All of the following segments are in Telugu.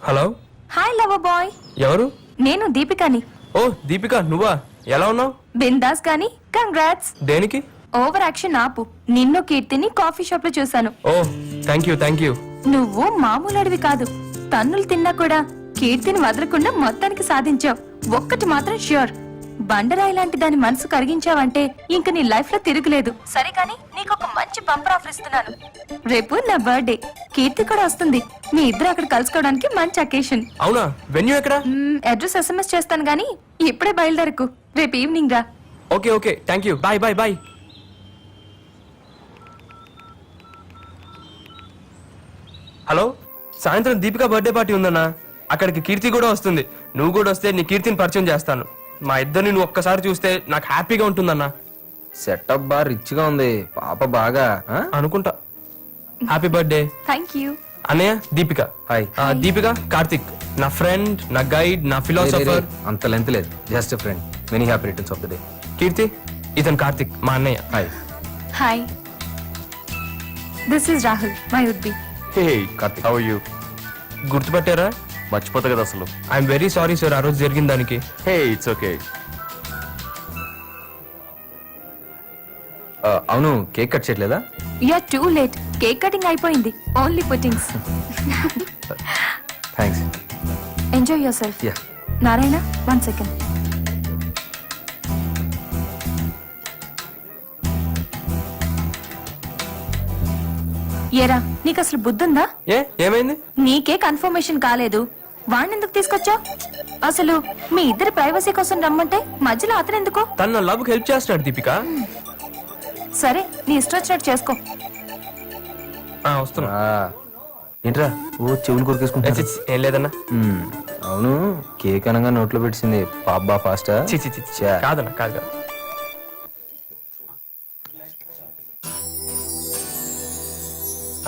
హలో. Hi lover boy. ఎవరు? నేను దీపికాని. ఓ దీపిక, నువ్వా? ఎలా ఉన్నావు? బిందాస్ గాని కంగ్రాట్స్. దేనికి? ఓవర్ యాక్షన్ ఆపు. నిన్ను కీర్తిని కాఫీ షాప్ లో చూసాను. ఓ థ్యాంక్ యూ. నువ్వు మామూలు అడివి కాదు. తన్నులు తిన్నా కూడా కీర్తిని వదలకుండా మొత్తానికి సాధించావు. ఒక్కటి మాత్రం ష్యూర్, బండరాయి లాంటి దాని మనసు కరిగించావంటే ఇంక నీ లైఫ్ లో తిరుగులేదు. సరే కానీ నీకు ఒక మంచి బంపర్ ఆఫర్ ఇస్తున్నాను. రేపు నా బర్త్డే, కీర్తి కూడా వస్తుంది. మీ ఇద్దరు అక్కడ కలుసుకోవడానికి మంచి అకేషన్. అవునా? వెన్యూ ఎక్కడ? అడ్రస్ SMS చేస్తాను గానీ ఇప్పుడే బయలుదేరకు. రేపు ఈవినింగ్ రా. Okay thank you. Bye. Hello, సాయంత్రం దీపిక బర్త్డే పార్టీ ఉందన్నా. అక్కడికి కీర్తి కూడా వస్తుంది. నువ్వు కూడా వస్తే నీ కీర్తిని పరిచయం చేస్తాను. మా ఇద్దరిని నువ్వు ఒక్కసారి చూస్తే నాకు హ్యాపీగా ఉంటుందన్నా. సెటప్ బాగా రిచ్ గా ఉంది. పాప బాగా అనుకుంటా. Happy birthday. Thank you. అన్నయ్య దీపిక. హాయ్. దీపిక కార్తిక్, నా ఫ్రెండ్, నా గైడ్, నా ఫిలాసఫర్. అంత లెంత్ లేదు, just friend. Many happy returns of the day. Keerthi, ఇతను కార్తిక్, మా అన్నయ్య. Hi. Hi, this is Rahul, my would be. Hey Karthik. How you? గుర్తుపట్టారా? మర్చిపోతా కదా అసలు. ఐఎమ్ వెరీ సారీ సార్, ఆ రోజు జరిగిన దానికి. Hey it's okay. అవును, కేక్ కట్ చేయట్లేదా? You are too late. Cake cutting అయిపోయింది. Only puttings. Thanks. Enjoy yourself. Yeah. Narayana, 1 second. ఏరా, నీకు అసలు బుద్ధుందా? ఏమైంది? నీకే కన్ఫర్మేషన్ కాలేదు, వాణ్ణి ఎందుకు తీసుకొచ్చావు? అసలు మీ ఇద్దరి ప్రైవసీ కోసం రమ్మంటే మధ్యలో అతను ఎందుకు? తన నా లవ్ హెల్ప్ చేస్తున్నాడు దీపిక. సరే, నీ ఇష్టం వచ్చినట్టు చేసుకో. వస్తున్నా. ఏంట్రా ఓ చెవులు కొరికేసుకుంటా? ఏం లేదన్నా. అవును, కేక్ అనగా నోట్లో పెట్టింది పాప బా ఫాస్టా? కాదన్నా, కాదు.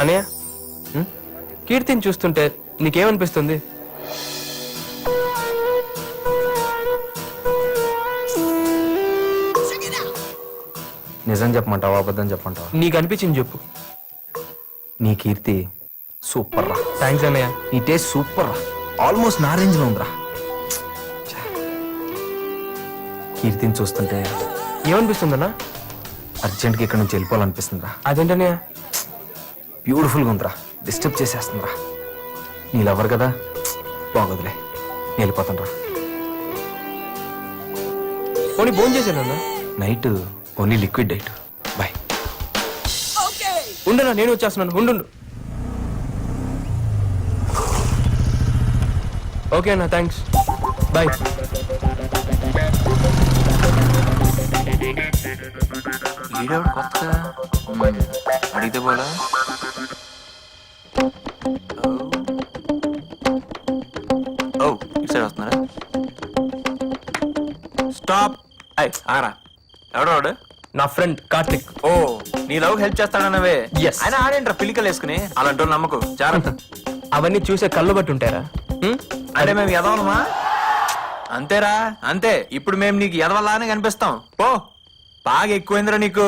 అన్నయ్య, కీర్తిని చూస్తుంటే నీకేమనిపిస్తుంది? నిజం చెప్పమంటావా అబద్ధం చెప్పమంటావా? నీకు అనిపించింది చెప్పు. నీ కీర్తి సూపర్ రా. థ్యాంక్స్ అన్నయ్య. నీ టేస్ట్ సూపర్ రా. ఆల్మోస్ట్ నా రేంజ్ లో ఉందిరా. కీర్తిని చూస్తుంటే ఏమనిపిస్తుందన్నా? అర్జెంట్గా ఇక్కడ నుంచి వెళ్ళిపోవాలనిపిస్తుందిరా. అదేంటన్నయ్య? బ్యూటిఫుల్గా ఉందిరా. డిస్టర్బ్ చేసేస్తుందిరా. నీ లవర్ కదా, బాగోదులే, నేను వెళ్ళిపోతాను రా. పోనీ ఫోన్ చేశానన్నా. Night only liquid diet. Bye. ఉండనా, నేను వచ్చేస్తున్నాను. ఉండు. ఓకే అన్న, థ్యాంక్స్. బాయ్. అడిగితే పోలా. ఇటు వస్తున్నారా? స్టాప్. ఆరా, ఎవడవాడు? నా ఫ్రెండ్ కార్తిక్. ఓ, నీ లవ్ హెల్ప్ చేస్తాడన్నవే. Yes. ఆయన ఆడేంట్రా పిలికలు వేసుకుని. అలాంటి నమ్మకు జాగ్రత్త. అవన్నీ చూసే కళ్ళు బట్టి ఉంటారా? అంటే మేము ఎదవనమా? అంతేరా, అంతే. ఇప్పుడు మేము నీకు ఎదవలానే కనిపిస్తాం. పో, బాగా ఎక్కువైందిరా నీకు.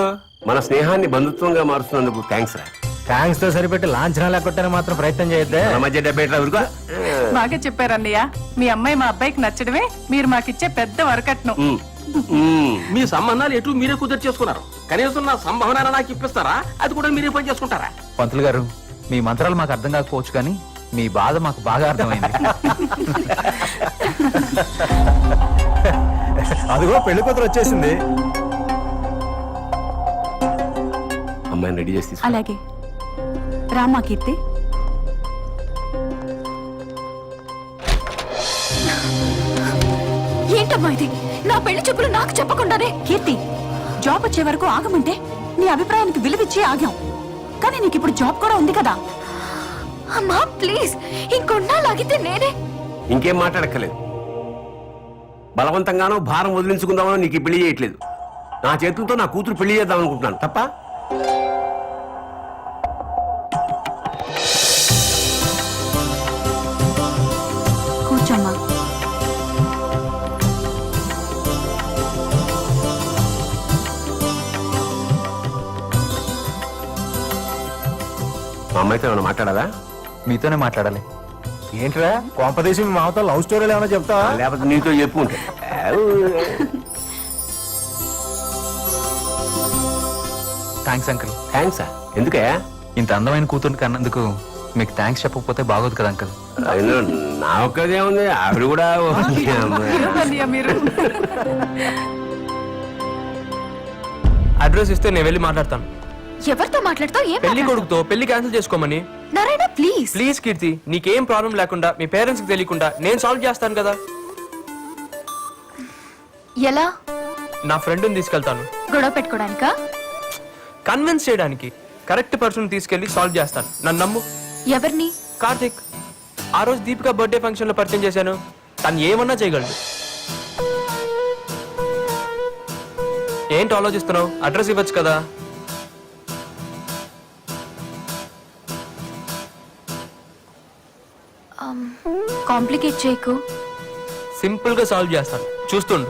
మన స్నేహాన్ని బంధుత్వంగా మారుస్తున్నందుకు థ్యాంక్స్ రా. థ్యాంక్స్ తో సరిపెట్టి లాంఛనాలు ఎక్కొట్టని మాత్రం ప్రయత్నం చేయొద్దే. మన మధ్య 70 ఊరుకో. బాగా చెప్పారన్నయ్య. మీ అమ్మాయి మా అబ్బాయికి నచ్చడమే మీరు మాకిచ్చే పెద్ద వరకట్నం. మీ సంబంధాలు ఎటు మీరే కుదిరి చేసుకున్నారు. కనీసం నా సంభావన నాకు ఇప్పిస్తారా? అది కూడా మీరే పని చేసుకుంటారా? పంతులు గారు, మీ మంత్రాలు మాకు అర్థం కాకపోవచ్చు, కానీ మీ బాధ మాకు బాగా అర్థమైంది. అదిగో పెళ్లి కూతురు వచ్చేసింది. అమ్మాయిని రెడీ చేసి తీసుకో. అలాగే రామా. కీర్తి, ఏంటమ్మా ఇది? నా పెళ్లి చెప్పులు నాకు చెప్పకుండానే. కీర్తి, జాబ్ వచ్చే వరకు ఆగమంటే నీ అభిప్రాయానికి విలువిచ్చి ఆగాం, కానీ నీకు ఇప్పుడు జాబ్ కూడా ఉంది కదా. అమ్మా ప్లీజ్, ఇంకొన్నాళ్ళాగితే నేనే. ఇంకేం మాట్లాడక్కర్లేదు. బలవంతంగానో భారం వదిలించుకుందామనో నీకు పెళ్లి చేయట్లేదు. నా చేతులతో నా కూతురు పెళ్లి చేద్దాం అనుకుంటున్నాను తప్ప. కూర్చోమ్మా. మా అమ్మాయితో ఏమైనా మాట్లాడాలా? మీతోనే మాట్లాడాలి. ఏంట్రా కొంపదేశం మీ మామతో లవ్ స్టోరీలు ఏమైనా చెప్తావా? లేకపోతే నీతో చెప్పుకుంటా. Thanks uncle. థ్యాంక్స్ ఎందుకే? ఇంత అందమైన కూతురు కన్నందుకు మీకు థ్యాంక్స్ చెప్పకపోతే బాగోదు కదా అంకుల్. అయినా నా ఒక్కదే ఉంది, ఆవిడ కూడా అన్నయ్య మీరు అడ్రస్ ఇస్తే నేను వెళ్ళి మాట్లాడతాను. ఎవరితో మాట్లాడుతావు? ఏం పెళ్లి కొడుకుతో పెళ్లి క్యాన్సిల్ చేసుకోమని. నారాయణ ప్లీజ్. ప్లీజ్ కీర్తి, నీకేం ప్రాబ్లం లేకుండా మీ పేరెంట్స్ కి తెలియకుండా నేను సాల్వ్ చేస్తాను కదా. ఎలా? నా ఫ్రెండ్ని తీసుకెళ్తాను. గొడవ పెట్టుకోవడానికా? కన్విన్స్ చేయడానికి. కరెక్ట్ పర్సన్ తీసుకెళ్లి సాల్వ్ చేస్తాను, నన్ను నమ్ము. ఎవరిని? కార్తిక్. ఆ రోజు దీపిక బర్త్డే ఫంక్షన్ లో పరిచయం చేశాను. తను ఏమన్నా చేయగలడు. ఏంటి ఆలోచిస్తున్నావు? అడ్రస్ ఇవ్వచ్చు కదా. కాంప్లికేట్ చేయకు. సింపుల్ గా సాల్వ్ చేస్తాను, చూస్తుండు.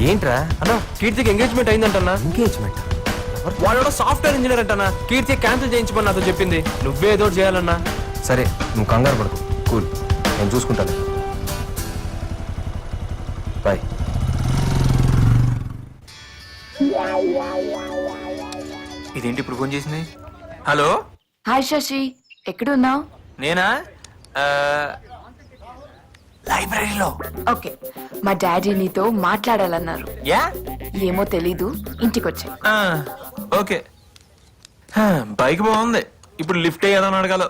ఏంట్రా అన్నా, కీర్తికి ఎంగేజ్మెంట్ అయిందంటన్నా. ఎంగేజ్మెంట్? వాడు సాఫ్ట్వేర్ ఇంజనీర్ అంటనా. కీర్తి క్యాన్సిల్ చేయించమని నాతో చెప్పింది. నువ్వే ఏదో ఒకటి చేయాలన్నా. సరే నువ్వు కంగారు పడకు, కూల్, నేను చూసుకుంటాను. బాయ్. ఇదేంటి ఇప్పుడు ఫోన్ చేసింది? హలో, హాయ్ శశి, ఎక్కడున్నావు? నేనా? లైబ్రరీలో. ఓకే, మా డాడీ నీతో మాట్లాడాలన్నారు. యా, ఏమో తెలీదు, ఇంటికొచ్చా. ఓకే. బైక్ బాగుంది, ఇప్పుడు లిఫ్ట్ అయ్యేదని అడగాలి.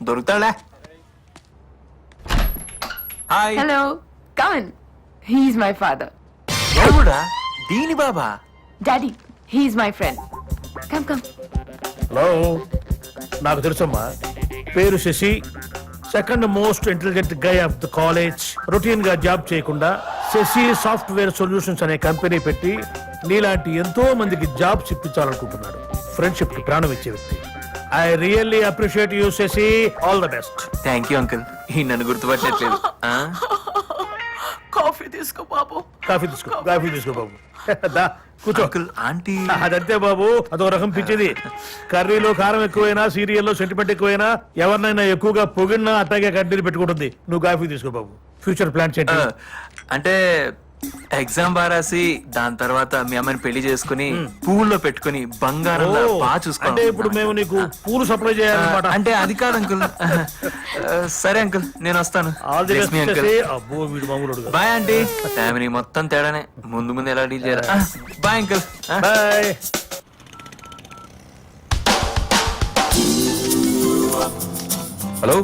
దొరుకుతాడా? Hi. Hello, come on. He's my father. ఎవడా? దీని బాబా? Daddy, he's my friend. Come come. Hello, నాకు తెలుసమ్మా. పేరు Shashi, second most intelligent guy of the college. Routine గా జాబ్ చేయకుండా శశి సాఫ్ట్వేర్ సొల్యూషన్స్ అనే కంపెనీ పెట్టి నీలాంటి ఎంతో మందికి జాబ్స్ ఇప్పించాలనుకుంటున్నాడు. ఫ్రెండ్షిప్ కి ప్రాణం ఇచ్చే వ్యక్తి. I really appreciate you Shashi. All the best. Thank you uncle. ఈ నన్ను గుర్తుపట్టట్లేదు. కాఫీ తీసుకో బాబు. కాఫీ తీసుకో బాబు. దా కూర్చో. Uncle, aunty. అదంతే బాబు, అదో రకం పిచ్చిది. కర్రీలో కారం ఎక్కువైనా, సీరియల్లో సెంటిమెంట్ ఎక్కువైనా, ఎవరినైనా ఎక్కువగా పొగిడినా అట్టాగే కడ్డీలు పెట్టుకుంటుంది. నువ్వు కాఫీ తీసుకో బాబు. ఫ్యూచర్ ప్లాన్ చేయండి. అంటే ఎగ్జామ్ బాగా రాసి దాని తర్వాత మీ అమ్మని పెళ్లి చేసుకుని పువ్వుల్లో పెట్టుకుని బంగారం బాగా అంటే చూసుకోవాలి. ఇప్పుడు మేము నీకు పూలు సప్లై చేయాలన్నమాట. అంటే అది కాదు అంకుల్. సరే అంకుల్, నేను వస్తాను. All the Bless best me, uncle. Shashi. అబ్బో వీడు మామూలుడు కాదు. Bye aunty. ఫ్యామిలీ మొత్తం తేడానే. ముందు ముందు ఎలా డీల్ చేయాలి. Bye uncle. బాయ్. హలో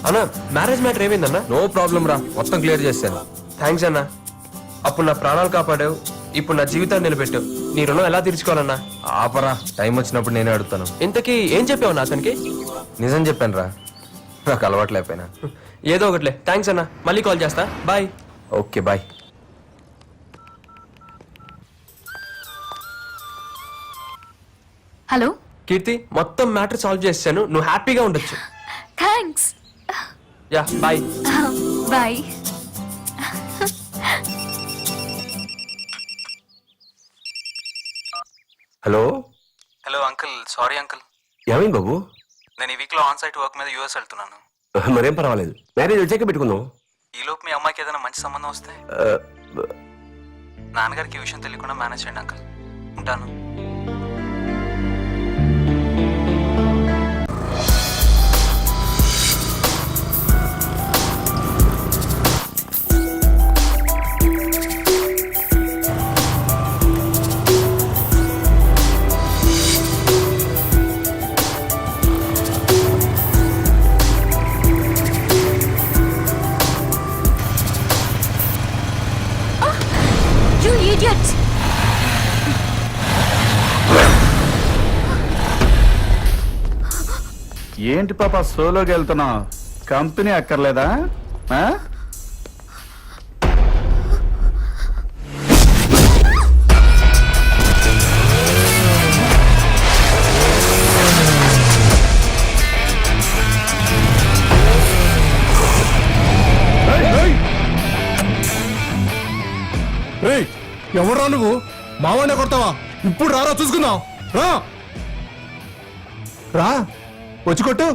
అన్నా, మ్యారేజ్ మ్యాటర్ ఏమైందన్నా? నో ప్రాబ్లం రా, మొత్తం క్లియర్ చేశాను. థ్యాంక్స్ అన్నా. అప్పుడు నా ప్రాణాలు కాపాడావు, ఇప్పుడు నా జీవితాన్ని నిలబెట్టావు. నీ రుణం ఎలా తీర్చుకోవాలన్నా? ఆపరా, టైం వచ్చినప్పుడు నేనే అడుగుతాను. ఇంతకీ ఏం చెప్పావు నా అతనికి? నిజం చెప్పాను రా, నాకు అలవాట్లేకపోయినా. ఏదో ఒకట్లే. థ్యాంక్స్ అన్నా, మళ్ళీ కాల్ చేస్తా. Bye. Okay bye. Hello. Keerthi, మొత్తం మ్యాటర్ సాల్వ్ చేశాను. నువ్వు హ్యాపీగా ఉండొచ్చు. Thanks. Yeah, bye. Bye. Hello. Hello uncle, sorry uncle. ఏమైంది బాబు? నేను ఈ వీక్ లో ఆన్ సైట్ వర్క్ మీద యూఎస్ వెళ్తున్నాను. మరేం పర్వాలేదు, మ్యారేజ్ వచ్చాక పెట్టుకుందాం. ఈ లోపు మీ అమ్మాయికి ఏదైనా మంచి సంబంధం వస్తే నాన్నగారికి ఈ విషయం తెలియకుండా మేనేజ్ చేయండి అంకుల్. ఉంటాను. You idiots! ఏంటి పాప సోలోకి వెళ్తున్నావు? కంపెనీ అక్కర్లేదా? ఆ? ఎవరా నువ్వు? మావాడిని కొడతావా? ఇప్పుడు రారా చూసుకుందాం రా రా వచ్చి కొట్టు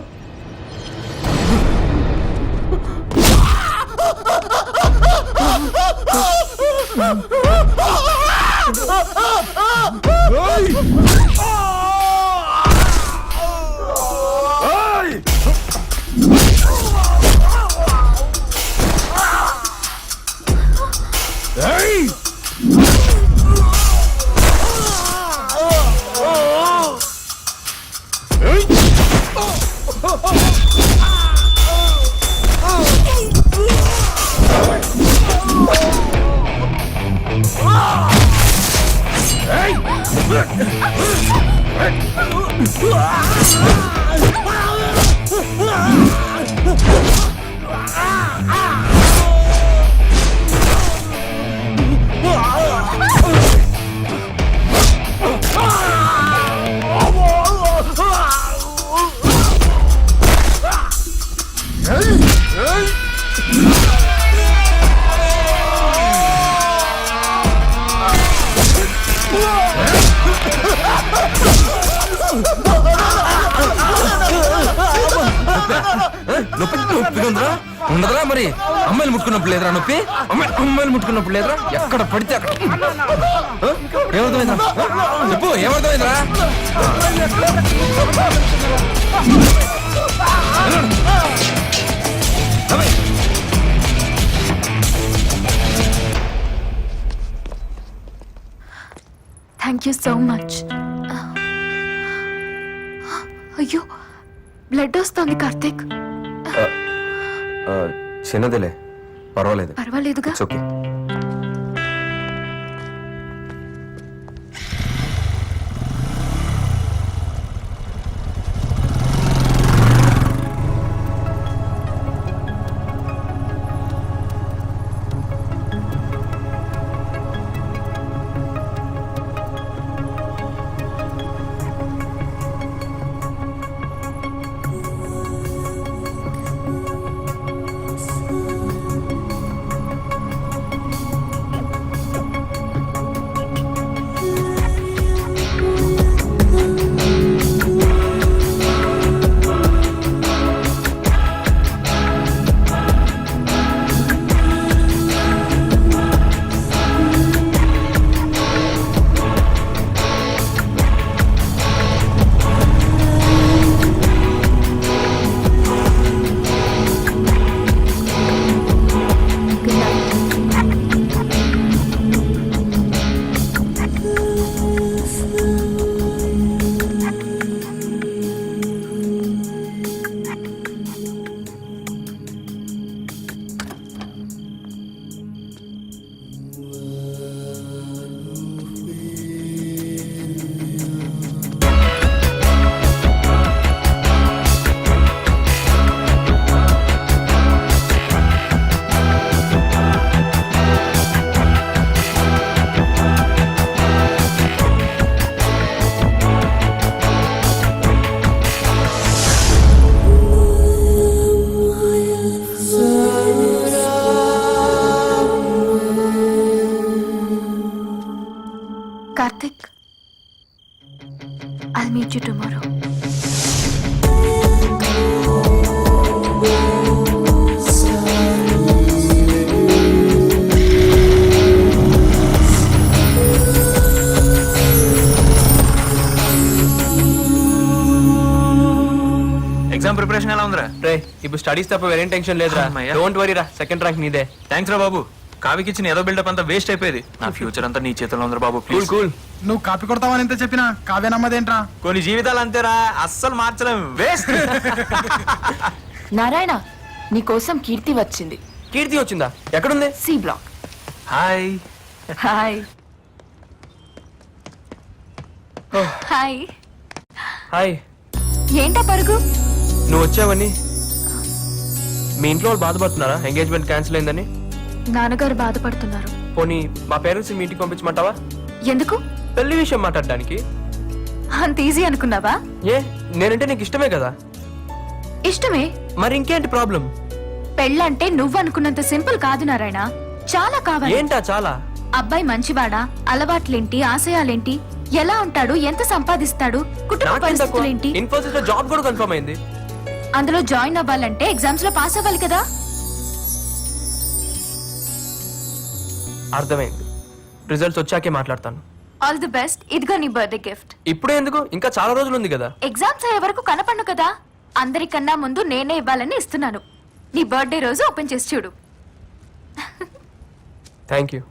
ఉండదురా మరి అమ్మాయిలు ముట్టుకున్నప్పుడు లేదురా నొప్పి అమ్మాయిలు ముట్టుకున్నప్పుడు లేదురా ఎక్కడ పడితే అక్కడ ఏమర్థమైందా చెప్పు ఏమర్థమైందిరా థ్యాంక్ యూ సో మచ్. అయ్యో బ్లడ్ వస్తుంది కార్తీక్. చిన్నదిలే పర్వాలేదు పర్వాలేదుగా. Okay Karthik, I'll meet you tomorrow. Exam preparation ఎలా ఉందిరా? రే ఇప్పుడు స్టడీస్ తప్ప వేరేం టెన్షన్ లేదురా. అమ్మయ్య. డోంట్ వరీ రా, సెకండ్ ర్యాంక్ నీదే. థ్యాంక్స్ రా బాబు. కావికి ఇచ్చిన ఏదో బిల్డప్ అంతా వేస్ట్ అయిపోయేది. నా ఫ్యూచర్ అంతా నీ చేతుల్లో ఉందిరా బాబు. Cool please. కూల్. నువ్వు కాపీ కొడతావని ఎంత చెప్పినా కావ్య నమ్మదేంట్రా కొన్ని జీవితాలు అంతేరా, అస్సలు మార్చలేము. వేస్ట్. నారాయణ, నీకోసం కీర్తి వచ్చింది. కీర్తి వచ్చిందా? ఎక్కడుంది? C block. Hi. Hi. Hi. Hi. ఏంటా పరుగు? నువ్వు వచ్చావని మీ ఇంట్లో వాళ్ళు బాధపడుతున్నారా ఎంగేజ్మెంట్ క్యాన్సిల్ అయిందని? నాన్నగారు బాధపడుతున్నారు. పోనీ మా పేరెంట్స్ మీ ఇంటికి పంపించమంటావా? ఎందుకు? పెళ్లి విషయం మాట్లాడడానికి. అంత ఈజీ అనుకున్నావా? ఏ నేనంటే నీకు ఇష్టమే కదా. ఇష్టమే. మరి ఇంకేంటి ప్రాబ్లం? పెళ్ళంటే నువ్వు అనుకున్నంత సింపుల్ కాదు నారాయణ. చాలా కావాలి. ఏంటా చాలా? అబ్బాయి మంచివాడా, అలవాట్లేంటి, ఆశయాలేంటి, ఎలా ఉంటాడు, ఎంత సంపాదిస్తాడు, కుటుంబ పరిస్థితులు ఏంటి? ఇన్ఫోసిస్ లో జాబ్ కూడా కన్ఫర్మ్ అయింది. అందులో జాయిన్ అవ్వాలంటే ఎగ్జామ్స్ లో పాస్ అవ్వాలి కదా. అర్థమైంది. రిజల్ట్స్ వచ్చాకే మాట్లాడతాను. All the best. ఇదిగో నీ బర్త్డే గిఫ్ట్. ఇప్పుడే ఎందుకు, ఇంకా చాలా రోజులు ఉంది కదా. ఎగ్జామ్స్ అయ్యే వరకు కనపడను కదా. అందరికన్నా ముందు నేనే ఇవ్వాలని ఇస్తున్నాను. నీ బర్త్డే రోజు ఓపెన్ చేసి చూడు. Thank you.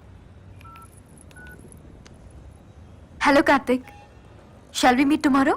Hello Karthik, shall we meet tomorrow?